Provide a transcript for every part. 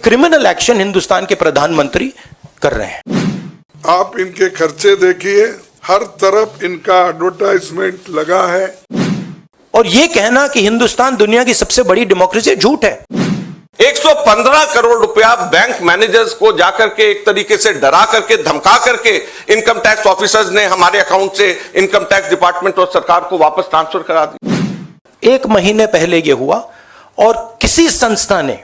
Criminal action Hindustan के प्रधानमंत्री कर रहे हैं। आप इनके खर्चे देखिए, हर तरफ इनका एडवर्टाइजमेंट लगा है। और यह कहना कि हिंदुस्तान दुनिया की सबसे बड़ी डेमोक्रेसी झूठ है। 115 करोड़ रुपया बैंक मैनेजर्स को जाकर के एक तरीके से डरा करके धमका करके इनकम टैक्स ऑफिसर्स ने हमारे अकाउंट से इनकम टैक्स डिपार्टमेंट और सरकार को वापस ट्रांसफर करा दी। 1 महीने पहले यह हुआ और किसी संस्था ने,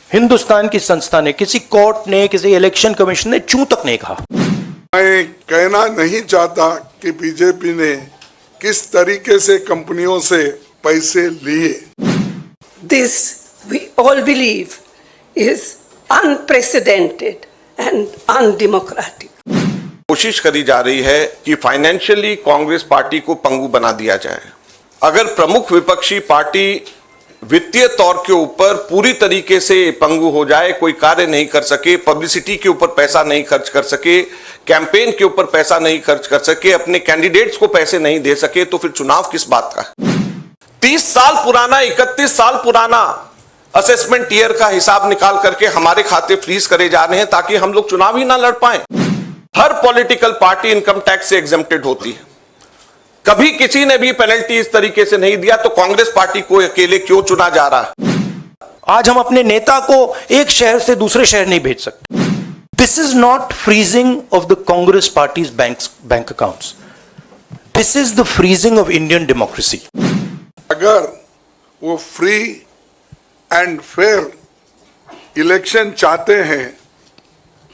हिंदुस्तान की संस्था ने, किसी कोर्ट ने, किसी इलेक्शन कमीशन ने चूं तक नहीं कहा। मैं कहना नहीं चाहता कि बीजेपी ने किस तरीके से कंपनियों से पैसे लिए। This we all believe is unprecedented and undemocratic. कोशिश करी जा रही है कि फाइनेंशियली कांग्रेस पार्टी को पंगु बना दिया जाए। अगर प्रमुख विपक्षी पार्टी वित्तीय तौर के ऊपर पूरी तरीके से पंगु हो जाए, कोई कार्य नहीं कर सके, पब्लिसिटी के ऊपर पैसा नहीं खर्च कर सके, कैंपेन के ऊपर पैसा नहीं खर्च कर सके, अपने कैंडिडेट्स को पैसे नहीं दे सके, तो फिर चुनाव किस बात का? 30 साल पुराना, 31 साल पुराना असेसमेंट ईयर का हिसाब निकाल करके हमारे खाते फ्रीज करे जा रहे हैं ताकि हम लोग चुनाव ही ना लड़ पाए। हर पॉलिटिकल पार्टी इनकम टैक्स से एग्जेम्प्टेड होती है। कभी किसी ने भी पेनल्टी इस तरीके से नहीं दिया, तो कांग्रेस पार्टी को अकेले क्यों चुना जा रहा है? आज हम अपने नेता को एक शहर से दूसरे शहर नहीं भेज सकते। This is not freezing of the Congress parties bank accounts, this is the freezing of Indian democracy. अगर वो फ्री एंड फेयर इलेक्शन चाहते हैं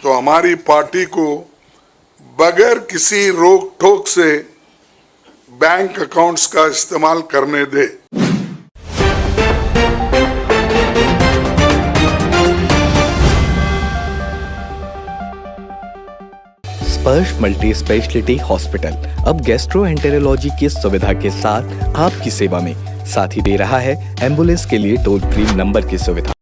तो हमारी पार्टी को बगैर किसी रोक टोक से बैंक अकाउंट्स का इस्तेमाल करने दे। स्पर्श मल्टी स्पेशलिटी हॉस्पिटल अब गैस्ट्रोएंटेरोलॉजी की सुविधा के साथ आपकी सेवा में, साथ ही दे रहा है एम्बुलेंस के लिए टोल फ्री नंबर की सुविधा।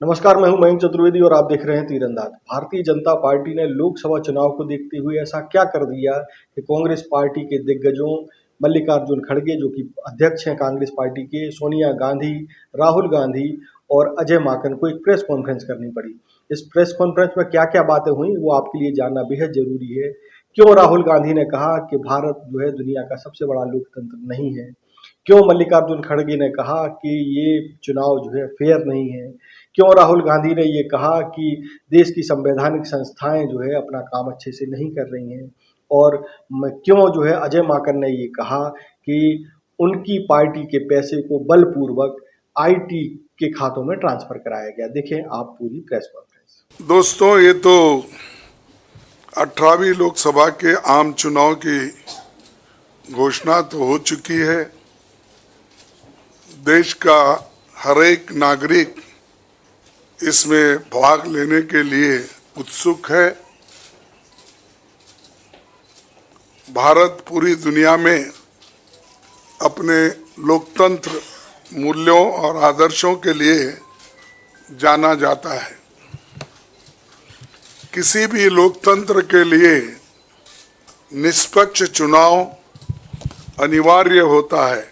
नमस्कार, मैं हूं मयंक चतुर्वेदी और आप देख रहे हैं तीरंदाज। भारतीय जनता पार्टी ने लोकसभा चुनाव को देखते हुए ऐसा क्या कर दिया कि कांग्रेस पार्टी के दिग्गजों मल्लिकार्जुन खड़गे, जो कि अध्यक्ष हैं कांग्रेस पार्टी के, सोनिया गांधी, राहुल गांधी और अजय माकन को एक प्रेस कॉन्फ्रेंस करनी पड़ी। इस प्रेस कॉन्फ्रेंस में क्या क्या बातें हुई वो आपके लिए जानना बेहद जरूरी है। क्यों राहुल गांधी ने कहा कि भारत जो है दुनिया का सबसे बड़ा लोकतंत्र नहीं है? क्यों मल्लिकार्जुन खड़गे ने कहा कि ये चुनाव जो है फेयर नहीं है? क्यों राहुल गांधी ने ये कहा कि देश की संवैधानिक संस्थाएं जो है अपना काम अच्छे से नहीं कर रही हैं? और क्यों जो है अजय माकन ने ये कहा कि उनकी पार्टी के पैसे को बलपूर्वक आईटी के खातों में ट्रांसफर कराया गया? देखें आप पूरी प्रेस कॉन्फ्रेंस। दोस्तों, ये तो 18वीं लोकसभा के आम चुनाव की घोषणा तो हो चुकी है। देश का हर एक नागरिक इसमें भाग लेने के लिए उत्सुक है। भारत पूरी दुनिया में अपने लोकतंत्र मूल्यों और आदर्शों के लिए जाना जाता है। किसी भी लोकतंत्र के लिए निष्पक्ष चुनाव अनिवार्य होता है,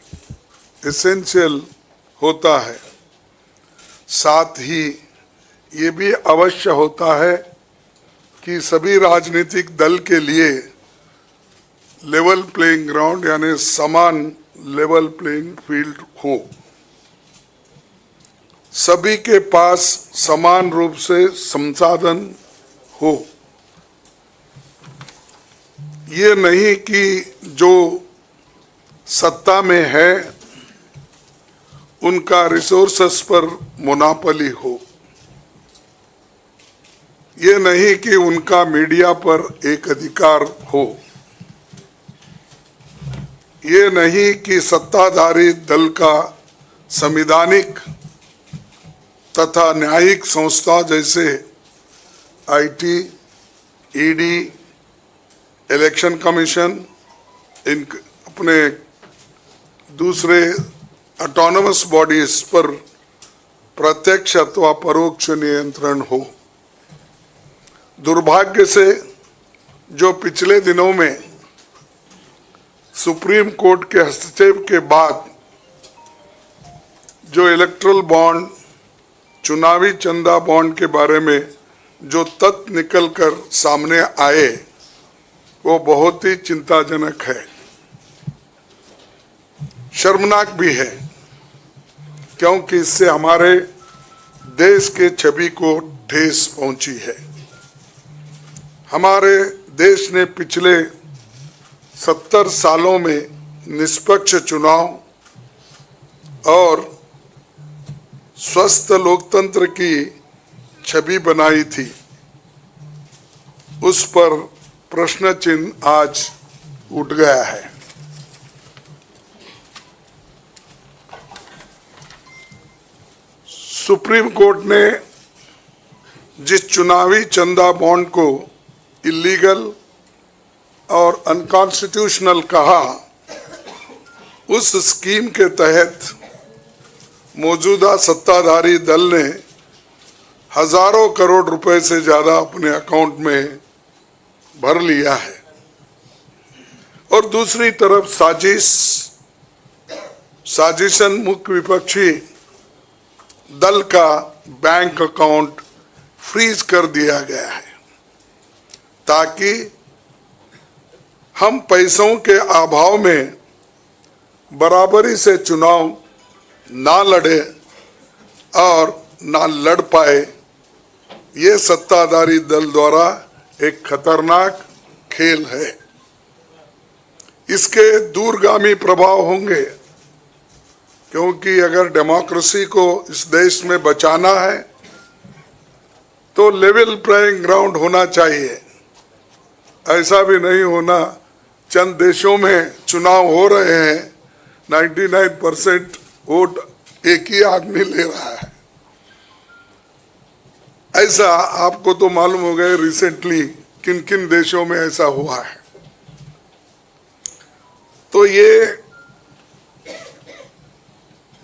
एसेंशियल होता है। साथ ही ये भी अवश्य होता है कि सभी राजनीतिक दल के लिए लेवल प्लेइंग ग्राउंड यानी समान लेवल प्लेइंग फील्ड हो, सभी के पास समान रूप से संसाधन हो। ये नहीं कि जो सत्ता में है उनका रिसोर्सेस पर मोनोपोली हो। ये नहीं कि उनका मीडिया पर एक अधिकार हो। ये नहीं कि सत्ताधारी दल का संवैधानिक तथा न्यायिक संस्था जैसे आईटी, ईडी, इलेक्शन कमीशन, इन अपने दूसरे ऑटोनमस बॉडीज पर प्रत्यक्ष अथवा परोक्ष नियंत्रण हो। दुर्भाग्य से जो पिछले दिनों में सुप्रीम कोर्ट के हस्तक्षेप के बाद जो इलेक्टोरल बॉन्ड चुनावी चंदा बॉन्ड के बारे में जो तथ्य निकलकर सामने आए वो बहुत ही चिंताजनक है, शर्मनाक भी है, क्योंकि इससे हमारे देश के छवि को ठेस पहुंची है। हमारे देश ने पिछले 70 सालों में निष्पक्ष चुनाव और स्वस्थ लोकतंत्र की छवि बनाई थी, उस पर प्रश्न चिन्ह आज उठ गया है। सुप्रीम कोर्ट ने जिस चुनावी चंदा बॉन्ड को इलीगल और अनकॉन्स्टिट्यूशनल कहा, उस स्कीम के तहत मौजूदा सत्ताधारी दल ने हजारों करोड़ रुपए से ज्यादा अपने अकाउंट में भर लिया है और दूसरी तरफ साजिशन मुख्य विपक्षी दल का बैंक अकाउंट फ्रीज कर दिया गया है ताकि हम पैसों के अभाव में बराबरी से चुनाव ना लड़े और ना लड़ पाए। ये सत्ताधारी दल द्वारा एक खतरनाक खेल है। इसके दूरगामी प्रभाव होंगे, क्योंकि अगर डेमोक्रेसी को इस देश में बचाना है तो लेवल प्लेइंग ग्राउंड होना चाहिए। ऐसा भी नहीं होना चंद देशों में चुनाव हो रहे हैं, 99% वोट एक ही आदमी ले रहा है। ऐसा आपको तो मालूम हो गया रिसेंटली किन किन देशों में ऐसा हुआ है। तो ये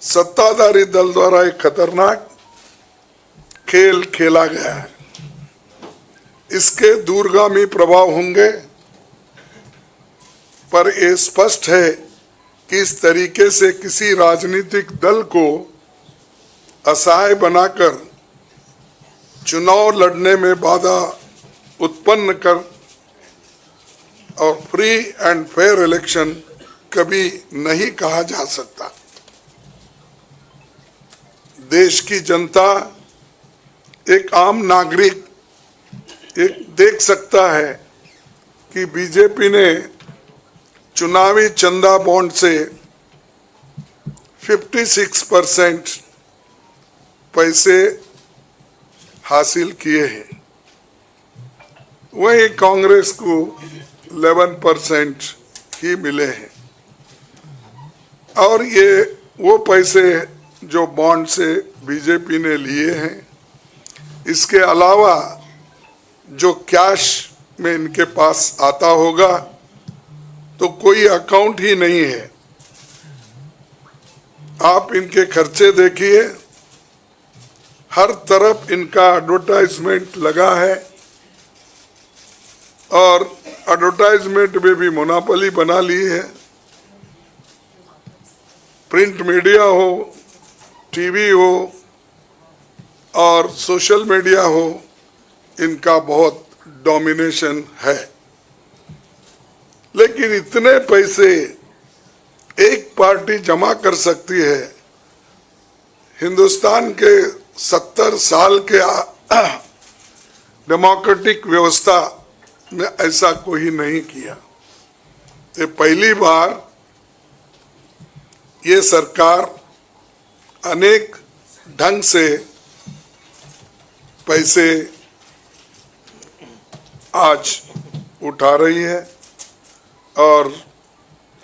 सत्ताधारी दल द्वारा एक खतरनाक खेल खेला गया है। इसके दूरगामी प्रभाव होंगे, पर यह स्पष्ट है कि इस तरीके से किसी राजनीतिक दल को असहाय बनाकर चुनाव लड़ने में बाधा उत्पन्न कर और फ्री एंड फेयर इलेक्शन कभी नहीं कहा जा सकता। देश की जनता, एक आम नागरिक एक देख सकता है कि बीजेपी ने चुनावी चंदा बॉन्ड से 56% पैसे हासिल किए हैं, वहीं कांग्रेस को 11% ही मिले हैं। और ये वो पैसे जो बॉन्ड से बीजेपी ने लिए हैं, इसके अलावा जो कैश में इनके पास आता होगा तो कोई अकाउंट ही नहीं है। आप इनके खर्चे देखिए, हर तरफ इनका एडवर्टाइजमेंट लगा है और एडवर्टाइजमेंट में भी मोनोपोली बना ली है। प्रिंट मीडिया हो, टीवी हो और सोशल मीडिया हो, इनका बहुत डोमिनेशन है। लेकिन इतने पैसे एक पार्टी जमा कर सकती है, हिंदुस्तान के 70 साल के डेमोक्रेटिक व्यवस्था में ऐसा कोई नहीं किया। ये पहली बार ये सरकार अनेक ढंग से पैसे आज उठा रही है और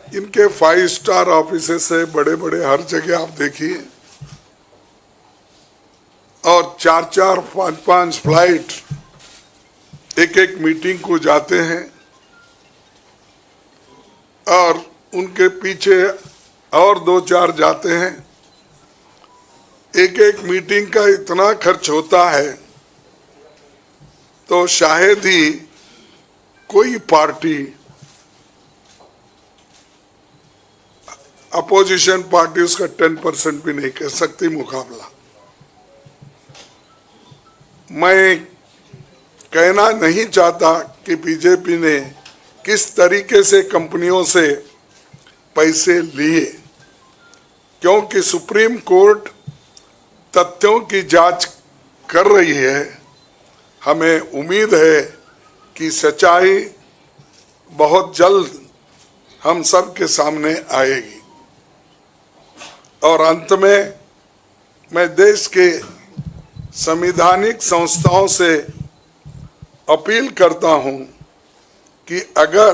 इनके 5 स्टार ऑफिसेस से बड़े बड़े हर जगह आप देखिए, और 4-4, 5-5 फ्लाइट एक मीटिंग को जाते हैं और उनके पीछे और 2-4 जाते हैं। एक मीटिंग का इतना खर्च होता है तो शायद ही कोई पार्टी, अपोजिशन पार्टी उसका 10% भी नहीं कर सकती मुकाबला। मैं कहना नहीं चाहता कि बीजेपी ने किस तरीके से कंपनियों से पैसे लिए, क्योंकि सुप्रीम कोर्ट तथ्यों की जांच कर रही है। हमें उम्मीद है कि सच्चाई बहुत जल्द हम सब के सामने आएगी। और अंत में मैं देश के संवैधानिक संस्थाओं से अपील करता हूं कि अगर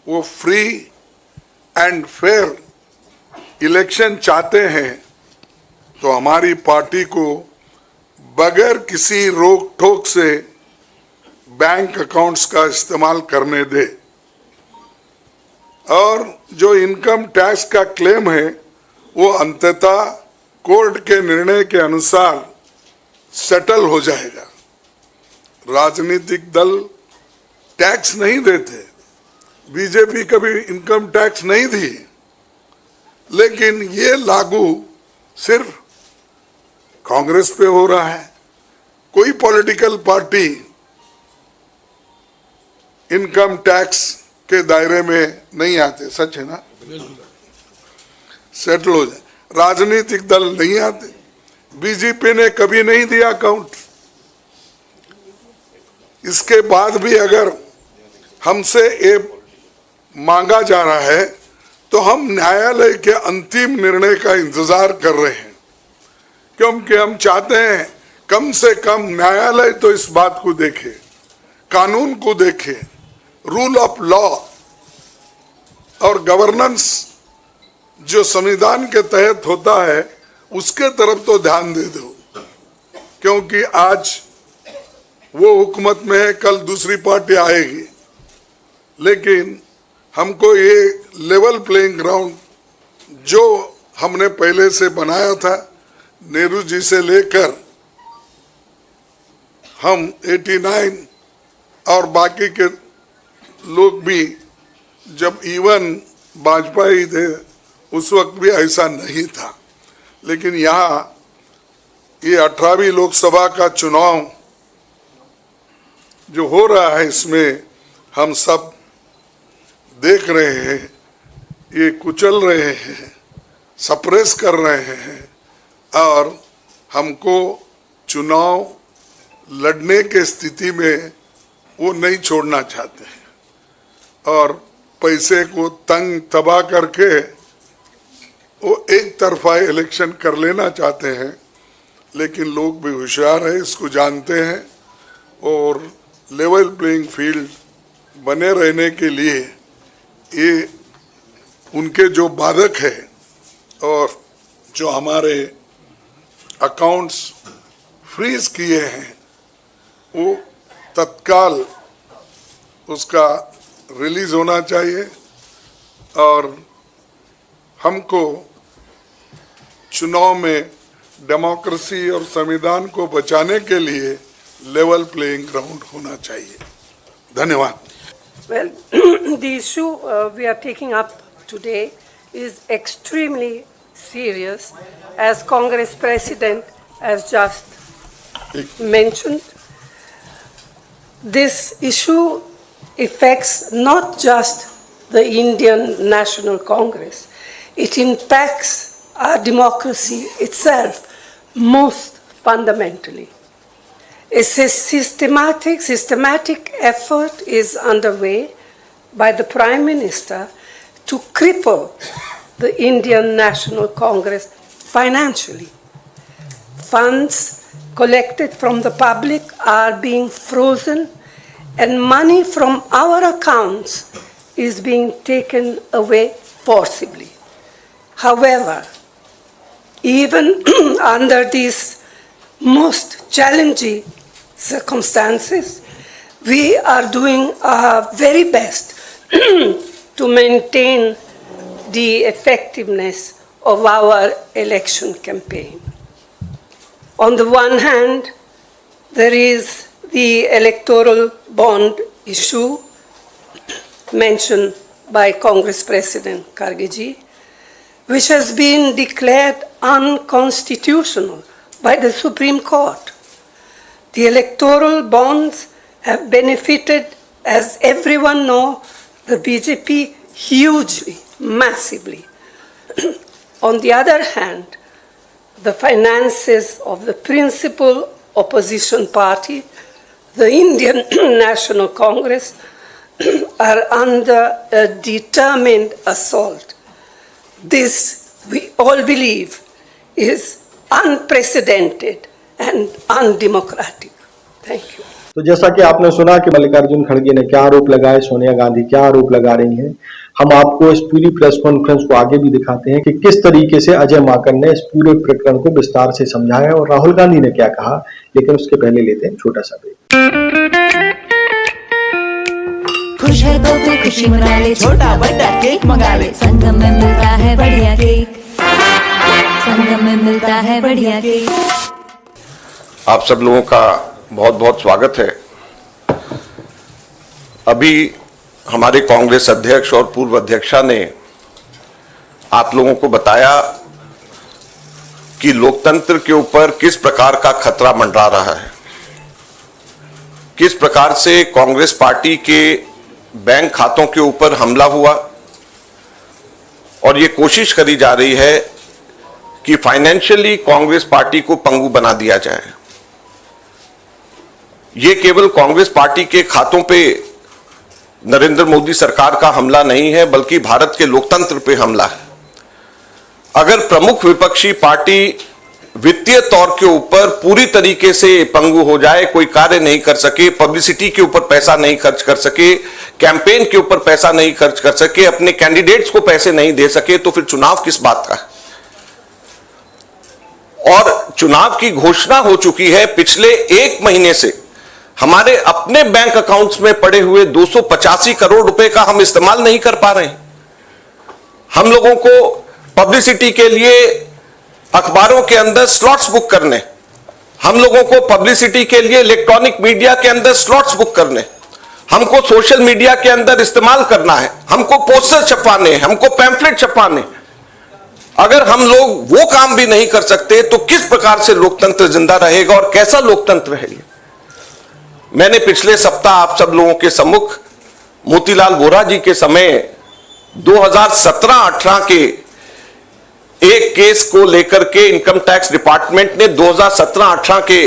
वो फ्री एंड फेयर इलेक्शन चाहते हैं तो हमारी पार्टी को बगैर किसी रोक टोक से बैंक अकाउंट्स का इस्तेमाल करने दे, और जो इनकम टैक्स का क्लेम है वो अंततः कोर्ट के निर्णय के अनुसार सेटल हो जाएगा। राजनीतिक दल टैक्स नहीं देते, बीजेपी कभी इनकम टैक्स नहीं दी, लेकिन ये लागू सिर्फ कांग्रेस पे हो रहा है। कोई पॉलिटिकल पार्टी इनकम टैक्स के दायरे में नहीं आते, सच है ना? सेटल हो जाए। राजनीतिक दल नहीं आते, बीजेपी ने कभी नहीं दिया अकाउंट। इसके बाद भी अगर हमसे ये मांगा जा रहा है तो हम न्यायालय के अंतिम निर्णय का इंतजार कर रहे हैं, क्योंकि हम चाहते हैं कम से कम न्यायालय तो इस बात को देखे, कानून को देखे, रूल ऑफ लॉ और गवर्नेंस जो संविधान के तहत होता है उसके तरफ तो ध्यान दे दो, क्योंकि आज वो हुकूमत में है, कल दूसरी पार्टी आएगी। लेकिन हमको ये लेवल प्लेइंग ग्राउंड जो हमने पहले से बनाया था, नेहरू जी से लेकर हम 89 और बाकी के लोग भी, जब इवन वाजपेयी थे उस वक्त भी ऐसा नहीं था। लेकिन यहाँ ये 18वीं लोकसभा का चुनाव जो हो रहा है, इसमें हम सब देख रहे हैं, ये कुचल रहे हैं, सप्रेस कर रहे हैं, और हमको चुनाव लड़ने के स्थिति में वो नहीं छोड़ना चाहते हैं, और पैसे को तंग तबाह करके वो एक तरफा इलेक्शन कर लेना चाहते हैं। लेकिन लोग भी होशियार है, इसको जानते हैं, और लेवल प्लेइंग फील्ड बने रहने के लिए ये उनके जो बाधक है, और जो हमारे अकाउंट्स फ्रीज किए हैं वो तत्काल उसका रिलीज होना चाहिए। और हमको चुनाव में डेमोक्रेसी और संविधान को बचाने के लिए लेवल प्लेइंग ग्राउंड होना चाहिए। धन्यवाद। Well, the issue we are taking up today is extremely serious, as Congress President has just mentioned. This issue affects not just the Indian National Congress, it impacts our democracy itself most fundamentally. A systematic effort is underway by the Prime Minister to cripple the Indian National Congress financially. Funds collected from the public are being frozen, and money from our accounts is being taken away forcibly. However, even under these most challenging circumstances, we are doing our very best to maintain the effectiveness of our election campaign. On the one hand, there is the electoral bond issue mentioned by Congress President Kharge, which has been declared unconstitutional by the Supreme Court. The electoral bonds have benefited, as everyone knows, the BJP hugely, massively. On the other hand, the finances of the principal opposition party, the Indian National Congress, are under a determined assault. This, we all believe, is unprecedented and undemocratic. Thank you. तो जैसा कि आपने सुना कि मल्लिकार्जुन खड़गे ने क्या आरोप लगाए, सोनिया गांधी क्या आरोप लगा रही हैं, हम आपको इस पूरी प्रेस कॉन्फ्रेंस को आगे भी दिखाते हैं कि किस तरीके से अजय माकन ने इस पूरे प्रकरण को विस्तार से समझाया और राहुल गांधी ने क्या कहा। लेकिन उसके पहले लेते हैं छोटा सा ब्रेक। खुश है तो फिर खुशी मना ले, छोटा बड़ा केक मंगा ले, संगम में मिलता है बढ़िया केक, संगम में मिलता है बढ़िया केक। आप सब लोगों का बहुत बहुत स्वागत है। अभी हमारे कांग्रेस अध्यक्ष और पूर्व अध्यक्षा ने आप लोगों को बताया कि लोकतंत्र के ऊपर किस प्रकार का खतरा मंडरा रहा है, किस प्रकार से कांग्रेस पार्टी के बैंक खातों के ऊपर हमला हुआ और ये कोशिश करी जा रही है कि फाइनेंशियली कांग्रेस पार्टी को पंगु बना दिया जाए। ये केवल कांग्रेस पार्टी के खातों पे नरेंद्र मोदी सरकार का हमला नहीं है, बल्कि भारत के लोकतंत्र पे हमला है। अगर प्रमुख विपक्षी पार्टी वित्तीय तौर के ऊपर पूरी तरीके से पंगु हो जाए, कोई कार्य नहीं कर सके, पब्लिसिटी के ऊपर पैसा नहीं खर्च कर सके, कैंपेन के ऊपर पैसा नहीं खर्च कर सके, अपने कैंडिडेट्स को पैसे नहीं दे सके, तो फिर चुनाव किस बात का है। और चुनाव की घोषणा हो चुकी है। पिछले एक महीने से हमारे अपने बैंक अकाउंट्स में पड़े हुए 285 करोड़ रुपए का हम इस्तेमाल नहीं कर पा रहे हैं। हम लोगों को पब्लिसिटी के लिए अखबारों के अंदर स्लॉट्स बुक करने, हम लोगों को पब्लिसिटी के लिए इलेक्ट्रॉनिक मीडिया के अंदर स्लॉट्स बुक करने, हमको सोशल मीडिया के अंदर इस्तेमाल करना है, हमको पोस्टर छपवाने हैं, हमको पैम्फलेट छपवाने। अगर हम लोग वो काम भी नहीं कर सकते तो किस प्रकार से लोकतंत्र जिंदा रहेगा और कैसा लोकतंत्र है ये। मैंने पिछले सप्ताह आप सब लोगों के सम्मुख मोतीलाल वोरा जी के समय 2017-18 के एक केस को लेकर के इनकम टैक्स डिपार्टमेंट ने 2017-18 के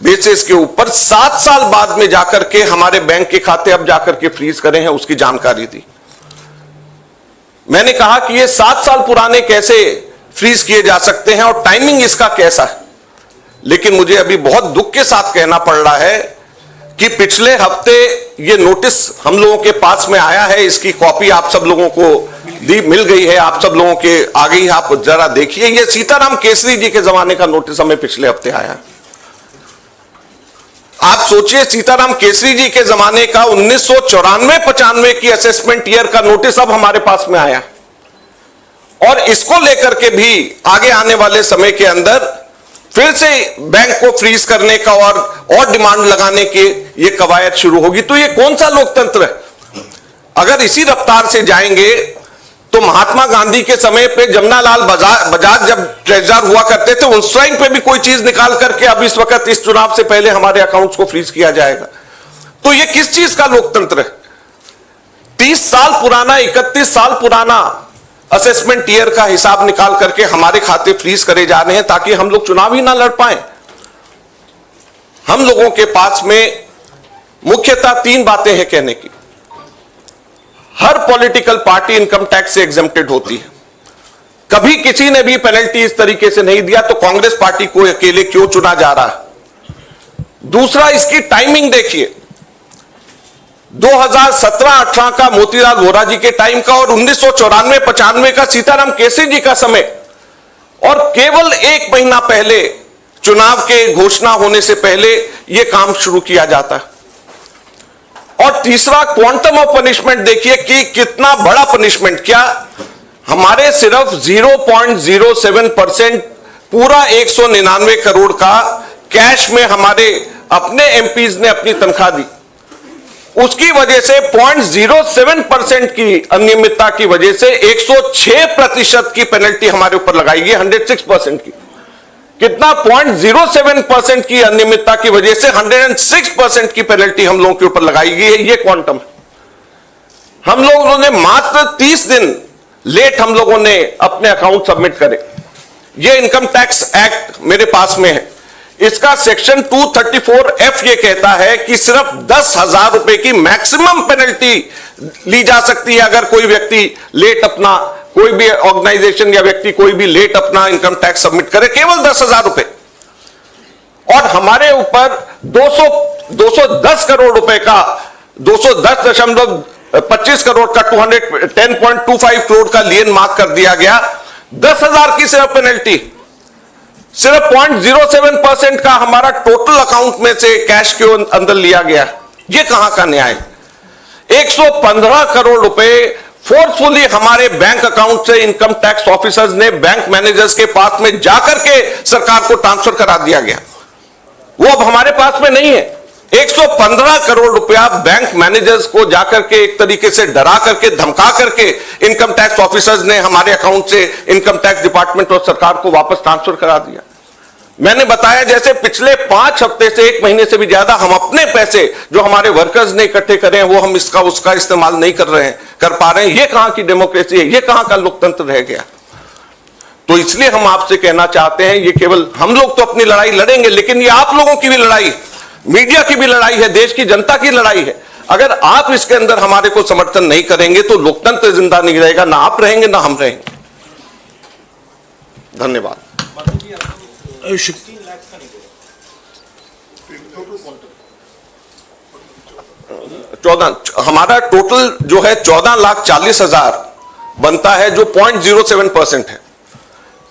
बेसिस के ऊपर 7 साल बाद में जाकर के हमारे बैंक के खाते अब जाकर के फ्रीज करे हैं, उसकी जानकारी दी। मैंने कहा कि ये 7 साल पुराने कैसे फ्रीज किए जा सकते हैं और टाइमिंग इसका कैसा है। लेकिन मुझे अभी बहुत दुख के साथ कहना पड़ रहा है कि पिछले हफ्ते ये नोटिस हम लोगों के पास में आया है, इसकी कॉपी आप सब लोगों को मिल गई है, आप सब लोगों के आगे ही आप जरा देखिए। ये सीताराम केसरी जी के जमाने का नोटिस हमें पिछले हफ्ते आया। आप सोचिए, सीताराम केसरी जी के जमाने का 1994-95 की असेसमेंट ईयर का नोटिस अब हमारे पास में आया और इसको लेकर के भी आगे आने वाले समय के अंदर फिर से बैंक को फ्रीज करने का और डिमांड लगाने की ये कवायद शुरू होगी। तो ये कौन सा लोकतंत्र है। अगर इसी रफ्तार से जाएंगे तो महात्मा गांधी के समय पे जमनालाल बजाज जब ट्रेजरर हुआ करते थे, उस टाइम पे भी कोई चीज निकाल करके अब इस वक्त इस चुनाव से पहले हमारे अकाउंट्स को फ्रीज किया जाएगा। तो ये किस चीज का लोकतंत्र है। 30 साल पुराना, 31 साल पुराना असेसमेंट ईयर का हिसाब निकाल करके हमारे खाते फ्रीज करे जा रहे हैं ताकि हम लोग चुनाव ही ना लड़ पाए। हम लोगों के पास में मुख्यतः 3 बातें हैं कहने की। हर पॉलिटिकल पार्टी इनकम टैक्स से एग्जेम्प्टेड होती है। कभी किसी ने भी पेनल्टी इस तरीके से नहीं दिया, तो कांग्रेस पार्टी को अकेले क्यों चुना जा रहा है। दूसरा, इसकी टाइमिंग देखिए। 2017-18 का मोतीलाल वोरा जी के टाइम का और 1994-95 का सीताराम केसरी जी का समय, और केवल 1 महीना पहले चुनाव के घोषणा होने से पहले यह काम शुरू किया जाता है। और तीसरा, क्वांटम ऑफ पनिशमेंट देखिए कि कितना बड़ा पनिशमेंट। क्या हमारे सिर्फ 0.07% पूरा 199 करोड़ का कैश में हमारे अपने एमपीज ने अपनी तनख्वाह दी, उसकी वजह से 0.07% की अनियमितता की वजह से 106% की पेनल्टी हमारे ऊपर लगाई गई, 106% की। कितना 0.07% की अनियमितता की वजह से 106% की पेनल्टी हम लोगों के ऊपर लगाई गई है। ये क्वांटम है। हम लोगों ने मात्र 30 दिन लेट हम लोगों ने अपने अकाउंट सबमिट करे। ये इनकम टैक्स एक्ट मेरे पास में है, इसका सेक्शन 234F ये कहता है कि सिर्फ 10,000 रुपए की मैक्सिमम पेनल्टी ली जा सकती है अगर कोई व्यक्ति लेट अपना, कोई भी ऑर्गेनाइजेशन या व्यक्ति कोई भी लेट अपना इनकम टैक्स सबमिट करे, केवल 10,000 रुपए। और हमारे ऊपर 210 करोड़ रुपए का 210.25 करोड़ का 210.25 करोड़ का लियन मार्क कर दिया गया। 10,000 की सिर्फ पेनल्टी, सिर्फ 0.07% का हमारा टोटल अकाउंट में से कैश के अंदर लिया गया। ये कहां का न्याय? 115 करोड़ रुपए फोर्सफुली हमारे बैंक अकाउंट से इनकम टैक्स ऑफिसर्स ने बैंक मैनेजर्स के पास में जाकर के सरकार को ट्रांसफर करा दिया गया। वो अब हमारे पास में नहीं है। 115 करोड़ रुपया बैंक मैनेजर्स को जाकर के एक तरीके से डरा करके, धमका करके इनकम टैक्स ऑफिसर्स ने हमारे अकाउंट से इनकम टैक्स डिपार्टमेंट और सरकार को वापस ट्रांसफर करा दिया। मैंने बताया जैसे पिछले 5 हफ्ते से 1 महीने से भी ज्यादा हम अपने पैसे जो हमारे वर्कर्स ने इकट्ठे करे हैं वो हम इसका उसका इस्तेमाल नहीं कर पा रहे हैं। ये कहां की डेमोक्रेसी है? ये कहां का लोकतंत्र रह गया? तो इसलिए हम आपसे कहना चाहते हैं, ये केवल हम लोग तो अपनी लड़ाई लड़ेंगे, लेकिन ये आप लोगों की भी लड़ाई, मीडिया की भी लड़ाई है, देश की जनता की लड़ाई है। अगर आप इसके अंदर हमारे को समर्थन नहीं करेंगे तो लोकतंत्र जिंदा नहीं रहेगा, ना आप रहेंगे ना हम रहेंगे। धन्यवाद। 14 हमारा टोटल जो है 14,40,000 बनता है, जो 0.07% है।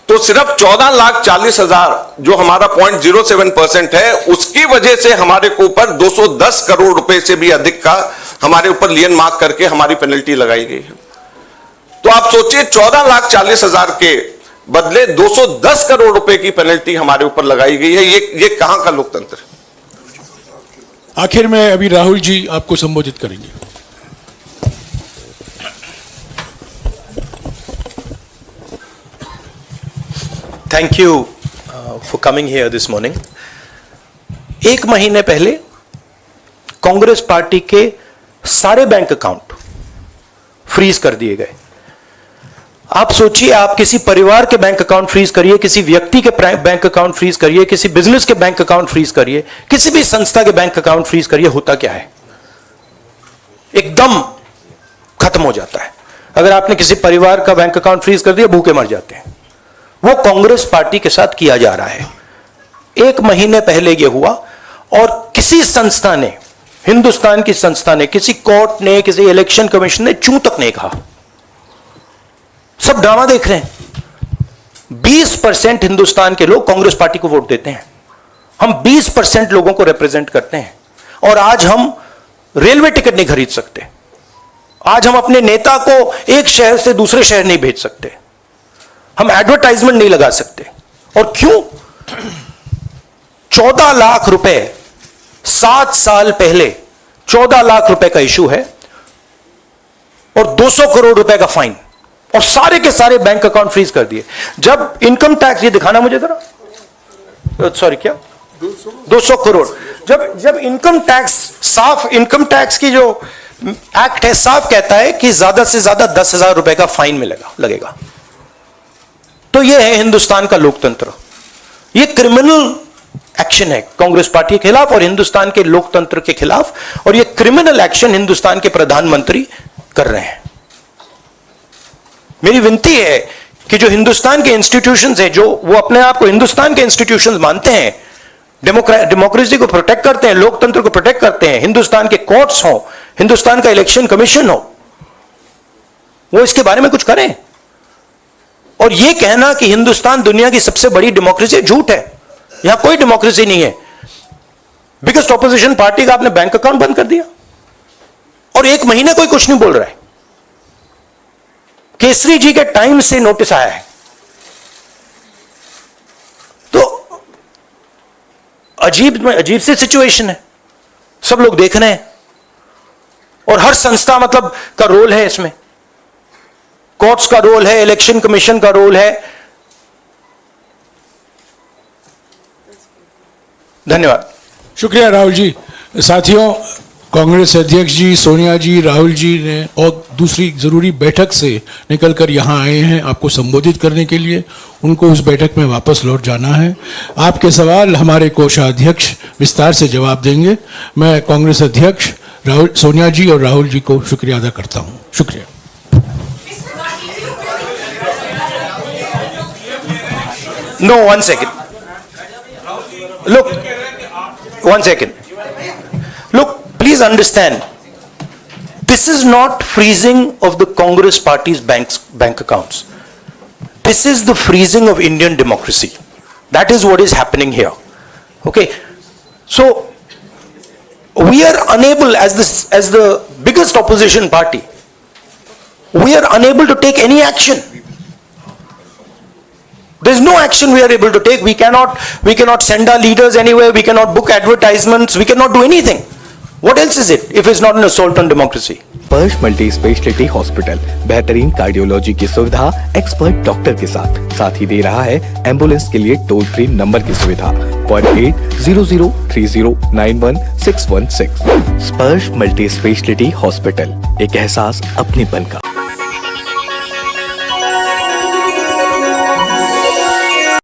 तो सिर्फ 14,40,000 जो हमारा 0.07% है, उसकी वजह से हमारे को ऊपर 210 करोड़ रुपए से भी अधिक का हमारे ऊपर लियन मार्क करके हमारी पेनल्टी लगाई गई है। तो आप सोचिए 14,40,000 के बदले 210 करोड़ रुपए की पेनल्टी हमारे ऊपर लगाई गई है। ये कहां का लोकतंत्र है? आखिर में अभी राहुल जी आपको संबोधित करेंगे। Thank you for coming here this morning. 1 महीने पहले कांग्रेस पार्टी के सारे बैंक अकाउंट फ्रीज कर दिए गए। आप सोचिए, आप किसी परिवार के बैंक अकाउंट फ्रीज करिए, किसी व्यक्ति के बैंक अकाउंट फ्रीज करिए, किसी बिजनेस के बैंक अकाउंट फ्रीज करिए, किसी भी संस्था के बैंक अकाउंट फ्रीज करिए, होता क्या है? एकदम खत्म हो जाता है। अगर आपने किसी परिवार का बैंक अकाउंट फ्रीज कर दिया, भूखे मर जाते हैं। वो कांग्रेस पार्टी के साथ किया जा रहा है। 1 महीने पहले यह हुआ और किसी संस्था ने, हिंदुस्तान की संस्था ने, किसी कोर्ट ने, किसी इलेक्शन कमीशन ने चूं तक नहीं कहा। सब ड्रामा देख रहे हैं। 20% हिंदुस्तान के लोग कांग्रेस पार्टी को वोट देते हैं। हम 20% लोगों को रिप्रेजेंट करते हैं। और आज हम रेलवे टिकट नहीं खरीद सकते। आज हम अपने नेता को एक शहर से दूसरे शहर नहीं भेज सकते। हम एडवर्टाइजमेंट नहीं लगा सकते। और क्यों? 14 लाख रुपए 7 साल पहले 14 लाख रुपए का इशू है और 200 करोड़ रुपए का फाइन, और सारे के सारे बैंक अकाउंट फ्रीज कर दिए। जब इनकम टैक्स, ये दिखाना मुझे जरा, सॉरी क्या 200 करोड़, जब इनकम टैक्स, साफ इनकम टैक्स की जो एक्ट है साफ कहता है कि ज्यादा से ज्यादा 10,000 रुपए का फाइन लगेगा। तो यह है हिंदुस्तान का लोकतंत्र। यह क्रिमिनल एक्शन है कांग्रेस पार्टी के खिलाफ और हिंदुस्तान के लोकतंत्र के खिलाफ, और यह क्रिमिनल एक्शन हिंदुस्तान के प्रधानमंत्री कर रहे हैं। मेरी विनती है कि जो हिंदुस्तान के इंस्टीट्यूशंस हैं, जो वो अपने आप को हिंदुस्तान के इंस्टीट्यूशंस मानते हैं, डेमोक्रेसी को प्रोटेक्ट करते हैं, लोकतंत्र को प्रोटेक्ट करते हैं, हिंदुस्तान के कोर्ट्स हो, हिंदुस्तान का इलेक्शन कमीशन हो, वो इसके बारे में कुछ करें। और यह कहना कि हिंदुस्तान दुनिया की सबसे बड़ी डेमोक्रेसी, झूठ है। यहां कोई डेमोक्रेसी नहीं है। बिगेस्ट ऑपोजिशन पार्टी का आपने बैंक अकाउंट बंद कर दिया और 1 महीने कोई कुछ नहीं बोल रहा है। केसरी जी के टाइम से नोटिस आया है। तो अजीब सी सिचुएशन है। सब लोग देख रहे हैं और हर संस्था मतलब का रोल है इसमें। कोर्ट्स का रोल है, इलेक्शन कमीशन का रोल है, धन्यवाद। शुक्रिया राहुल जी। साथियों, कांग्रेस अध्यक्ष जी, सोनिया जी, राहुल जी ने और दूसरी जरूरी बैठक से निकलकर यहाँ आए हैं आपको संबोधित करने के लिए। उनको उस बैठक में वापस लौट जाना है। आपके सवाल हमारे कोषाध्यक्ष विस्तार से जवाब देंगे। मैं कांग्रेस अध्यक्ष सोनिया जी और राहुल जी को शुक्रिया अदा करता हूँ। शुक्रिया। No, 1 second. Look, 1 second. Look, please understand. This is not freezing of the Congress party's bank accounts. This is the freezing of Indian democracy. That is what is happening here. Okay. So we are unable, as the biggest opposition party, we are unable to take any action. There's no action we are able to take. We cannot send our leaders anywhere. We cannot book advertisements. We cannot do anything. What else is it if it's not an assault on democracy? स्पर्श multi speciality hospital बेहतरीन cardiology की सुविधा expert doctor के साथ ही दे रहा है ambulance के लिए टोल फ्री नंबर की सुविधा 480030911616। स्पर्श मल्टी स्पेशलिटी हॉस्पिटल, एक एहसास अपनेपन का।